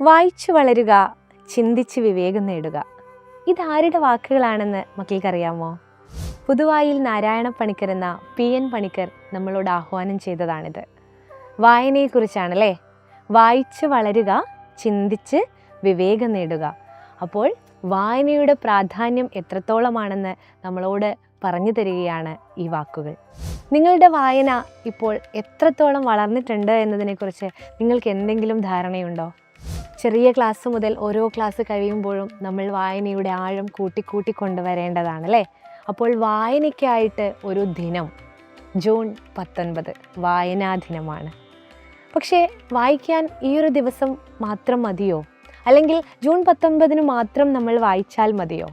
വായിച്ചു വളരുക, ചിന്തിച്ച് വിവേകം നേടുക. ഇതാരുടെ വാക്കുകളാണെന്ന് മക്കൾക്കറിയാമോ? പുതുവായിൽ നാരായണ പണിക്കർ എന്ന PN പണിക്കർ നമ്മളോട് ആഹ്വാനം ചെയ്തതാണിത്. വായനയെക്കുറിച്ചാണല്ലേ. വായിച്ചു വളരുക, ചിന്തിച്ച് വിവേകം നേടുക. അപ്പോൾ വായനയുടെ പ്രാധാന്യം എത്രത്തോളമാണെന്ന് നമ്മളോട് പറഞ്ഞു തരികയാണ് ഈ വാക്കുകൾ. നിങ്ങളുടെ വായന ഇപ്പോൾ എത്രത്തോളം വളർന്നിട്ടുണ്ട് എന്നതിനെക്കുറിച്ച് നിങ്ങൾക്ക് എന്തെങ്കിലും ധാരണയുണ്ടോ? ചെറിയ ക്ലാസ് മുതൽ ഓരോ ക്ലാസ് കഴിയുമ്പോഴും നമ്മൾ വായനയുടെ ആഴം കൂട്ടി കൊണ്ടുവരേണ്ടതാണല്ലേ. അപ്പോൾ വായനയ്ക്കായിട്ട് ഒരു ദിനം ജൂൺ 19 വായനാ ദിനമാണ്. പക്ഷേ വായിക്കാൻ ഈ ഒരു ദിവസം മാത്രം മതിയോ? അല്ലെങ്കിൽ ജൂൺ 19 മാത്രം നമ്മൾ വായിച്ചാൽ മതിയോ?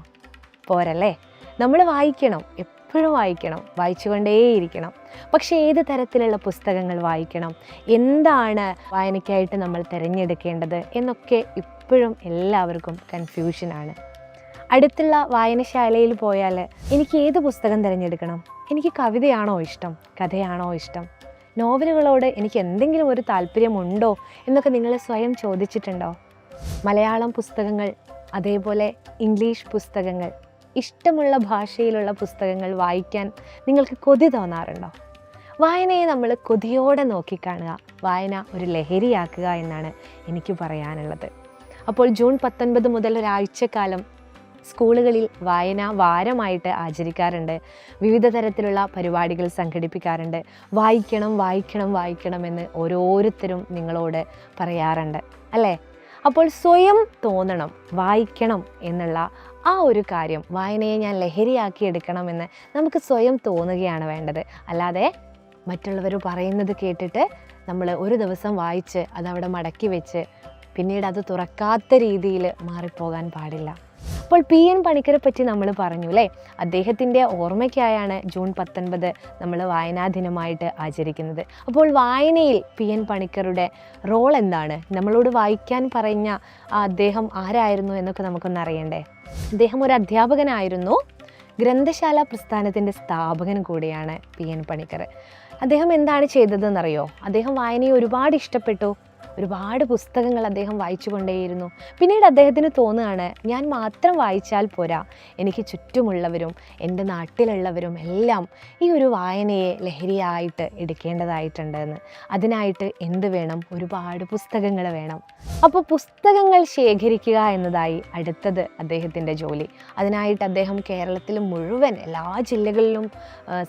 പോരല്ലേ. നമ്മൾ വായിക്കണം, എപ്പോഴും വായിക്കണം, വായിച്ചുകൊണ്ടേയിരിക്കണം. പക്ഷേ ഏത് തരത്തിലുള്ള പുസ്തകങ്ങൾ വായിക്കണം, എന്താണ് വായനയ്ക്കായിട്ട് നമ്മൾ തിരഞ്ഞെടുക്കേണ്ടത് എന്നൊക്കെ ഇപ്പോഴും എല്ലാവർക്കും കൺഫ്യൂഷനാണ്. അടുത്തുള്ള വായനശാലയിൽ പോയാൽ എനിക്ക് ഏത് പുസ്തകം തിരഞ്ഞെടുക്കണം? എനിക്ക് കവിതയാണോ ഇഷ്ടം, കഥയാണോ ഇഷ്ടം, നോവലുകളോട് എനിക്ക് എന്തെങ്കിലും ഒരു താല്പര്യമുണ്ടോ എന്നൊക്കെ നിങ്ങൾ സ്വയം ചോദിച്ചിട്ടുണ്ടോ? മലയാളം പുസ്തകങ്ങൾ, അതേപോലെ ഇംഗ്ലീഷ് പുസ്തകങ്ങൾ, ഇഷ്ടമുള്ള ഭാഷയിലുള്ള പുസ്തകങ്ങൾ വായിക്കാൻ നിങ്ങൾക്ക് കൊതി തോന്നാറുണ്ടോ? വായനയെ നമ്മൾ കൊതിയോടെ നോക്കിക്കാണുക, വായന ഒരു ലഹരിയാക്കുക എന്നാണ് എനിക്ക് പറയാനുള്ളത്. അപ്പോൾ ജൂൺ 19 മുതൽ ഒരാഴ്ചക്കാലം സ്കൂളുകളിൽ വായനാ വാരമായിട്ട് ആചരിക്കാറുണ്ട്. വിവിധ തരത്തിലുള്ള പരിപാടികൾ സംഘടിപ്പിക്കാറുണ്ട്. വായിക്കണം വായിക്കണം വായിക്കണമെന്ന് ഓരോരുത്തരും നിങ്ങളോട് പറയാറുണ്ട് അല്ലേ. അപ്പോൾ സ്വയം തോന്നണം വായിക്കണം എന്നുള്ള ആ ഒരു കാര്യം, വായനയെ ഞാൻ ലഹരിയാക്കി എടുക്കണമെന്ന് നമുക്ക് സ്വയം തോന്നുകയാണ് വേണ്ടത്. അല്ലാതെ മറ്റുള്ളവർ പറയുന്നത് കേട്ടിട്ട് നമ്മൾ ഒരു ദിവസം വായിച്ച് അതവിടെ മടക്കി വെച്ച് പിന്നീട് അത് തുറക്കാത്ത രീതിയിൽ മാറിപ്പോകാൻ പാടില്ല. അപ്പോൾ PN പണിക്കരെ പറ്റി നമ്മൾ പറഞ്ഞു അല്ലേ. അദ്ദേഹത്തിൻ്റെ ഓർമ്മയ്ക്കായാണ് ജൂൺ 19 നമ്മൾ വായനാ ദിനമായിട്ട് ആചരിക്കുന്നത്. അപ്പോൾ വായനയിൽ PN പണിക്കരുടെ റോൾ എന്താണ്? നമ്മളോട് വായിക്കാൻ പറഞ്ഞ അദ്ദേഹം ആരായിരുന്നു എന്നൊക്കെ നമുക്കൊന്ന് അറിയണ്ടേ. അദ്ദേഹം ഒരു അധ്യാപകനായിരുന്നു, ഗ്രന്ഥശാല പ്രസ്ഥാനത്തിൻ്റെ സ്ഥാപകൻ കൂടിയാണ് PN പണിക്കർ. അദ്ദേഹം എന്താണ് ചെയ്തതെന്നറിയോ? അദ്ദേഹം വായനയെ ഒരുപാട് ഇഷ്ടപ്പെട്ടു. ഒരുപാട് പുസ്തകങ്ങൾ അദ്ദേഹം വായിച്ചു കൊണ്ടേയിരുന്നു. പിന്നീട് അദ്ദേഹത്തിന് തോന്നുകയാണ്, ഞാൻ മാത്രം വായിച്ചാൽ പോരാ, എനിക്ക് ചുറ്റുമുള്ളവരും എൻ്റെ നാട്ടിലുള്ളവരും എല്ലാം ഈ ഒരു വായനയെ ലഹരിയായിട്ട് എടുക്കേണ്ടതായിട്ടുണ്ടെന്ന്. അതിനായിട്ട് എന്ത് വേണം? ഒരുപാട് പുസ്തകങ്ങൾ വേണം. അപ്പോൾ പുസ്തകങ്ങൾ ശേഖരിക്കുക എന്നതായി അടുത്തത് അദ്ദേഹത്തിൻ്റെ ജോലി. അതിനായിട്ട് അദ്ദേഹം കേരളത്തിൽ മുഴുവൻ എല്ലാ ജില്ലകളിലും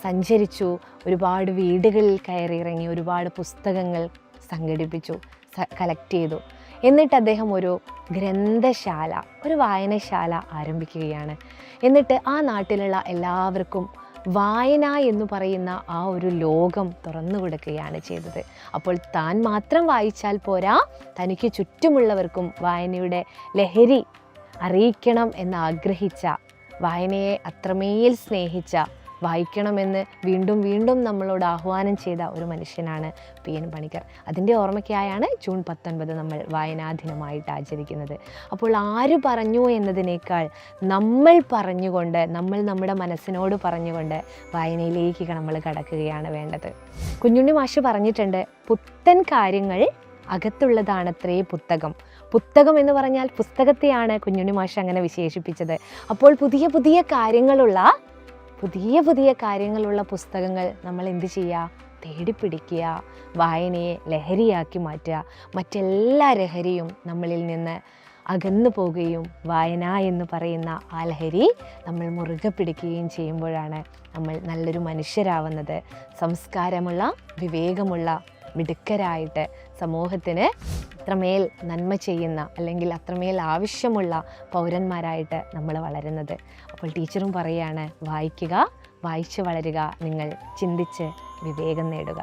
സഞ്ചരിച്ചു. ഒരുപാട് വീടുകളിൽ കയറിയിറങ്ങി ഒരുപാട് പുസ്തകങ്ങൾ സംഘടിപ്പിച്ചു, കളക്ട് ചെയ്തു. എന്നിട്ട് അദ്ദേഹം ഒരു ഗ്രന്ഥശാല, ഒരു വായനശാല ആരംഭിക്കുകയാണ്. എന്നിട്ട് ആ നാട്ടിലുള്ള എല്ലാവർക്കും വായന എന്ന് പറയുന്ന ആ ഒരു ലോകം തുറന്നു കൊടുക്കുകയാണ് ചെയ്തത്. അപ്പോൾ താൻ മാത്രം വായിച്ചാൽ പോരാ, തനിക്ക് ചുറ്റുമുള്ളവർക്കും വായനയുടെ ലഹരി അറിയിക്കണം എന്ന് ആഗ്രഹിച്ച, വായനയെ അത്രമേൽ സ്നേഹിച്ച, വായിക്കണമെന്ന് വീണ്ടും വീണ്ടും നമ്മളോട് ആഹ്വാനം ചെയ്ത ഒരു മനുഷ്യനാണ് PN പണിക്കർ. അതിൻ്റെ ഓർമ്മയ്ക്കായാണ് ജൂൺ 19 നമ്മൾ വായനാ ദിനമായിട്ട് ആചരിക്കുന്നത്. അപ്പോൾ ആര് പറഞ്ഞു എന്നതിനേക്കാൾ നമ്മൾ പറഞ്ഞുകൊണ്ട്, നമ്മൾ നമ്മുടെ മനസ്സിനോട് പറഞ്ഞുകൊണ്ട് വായനയിലേക്ക് നമ്മൾ കടക്കുകയാണ് വേണ്ടത്. കുഞ്ഞുണ്ണി മാഷ് പറഞ്ഞിട്ടുണ്ട്, പുത്തൻ കാര്യങ്ങൾ അകത്തുള്ളതാണത്രേ പുസ്തകം. പുസ്തകം എന്ന് പറഞ്ഞാൽ പുസ്തകത്തെയാണ് കുഞ്ഞുണ്ണി മാഷ് അങ്ങനെ വിശേഷിപ്പിച്ചത്. അപ്പോൾ പുതിയ പുതിയ കാര്യങ്ങളുള്ള പുസ്തകങ്ങൾ നമ്മൾ എന്ത് ചെയ്യുക? തേടിപ്പിടിക്കുക, വായനയെ ലഹരിയാക്കി മാറ്റുക. മറ്റെല്ലാ ലഹരിയും നമ്മളിൽ നിന്ന് അകന്നു പോവുകയും വായന എന്ന് പറയുന്ന ആ ലഹരി നമ്മൾ മുറുകെ പിടിക്കുകയും ചെയ്യുമ്പോഴാണ് നമ്മൾ നല്ലൊരു മനുഷ്യരാവുന്നത്. സംസ്കാരമുള്ള, വിവേകമുള്ള, മിടുക്കരായിട്ട് സമൂഹത്തിന് അത്രമേൽ നന്മ ചെയ്യുന്ന, അല്ലെങ്കിൽ അത്രമേൽ ആവശ്യമുള്ള പൗരന്മാരായിട്ട് നമ്മൾ വളരുന്നത്. അപ്പോൾ ടീച്ചറും പറയുകയാണ്, വായിക്കുക, വായിച്ചു വളരുക, നിങ്ങൾ ചിന്തിച്ച് വിവേകം നേടുക.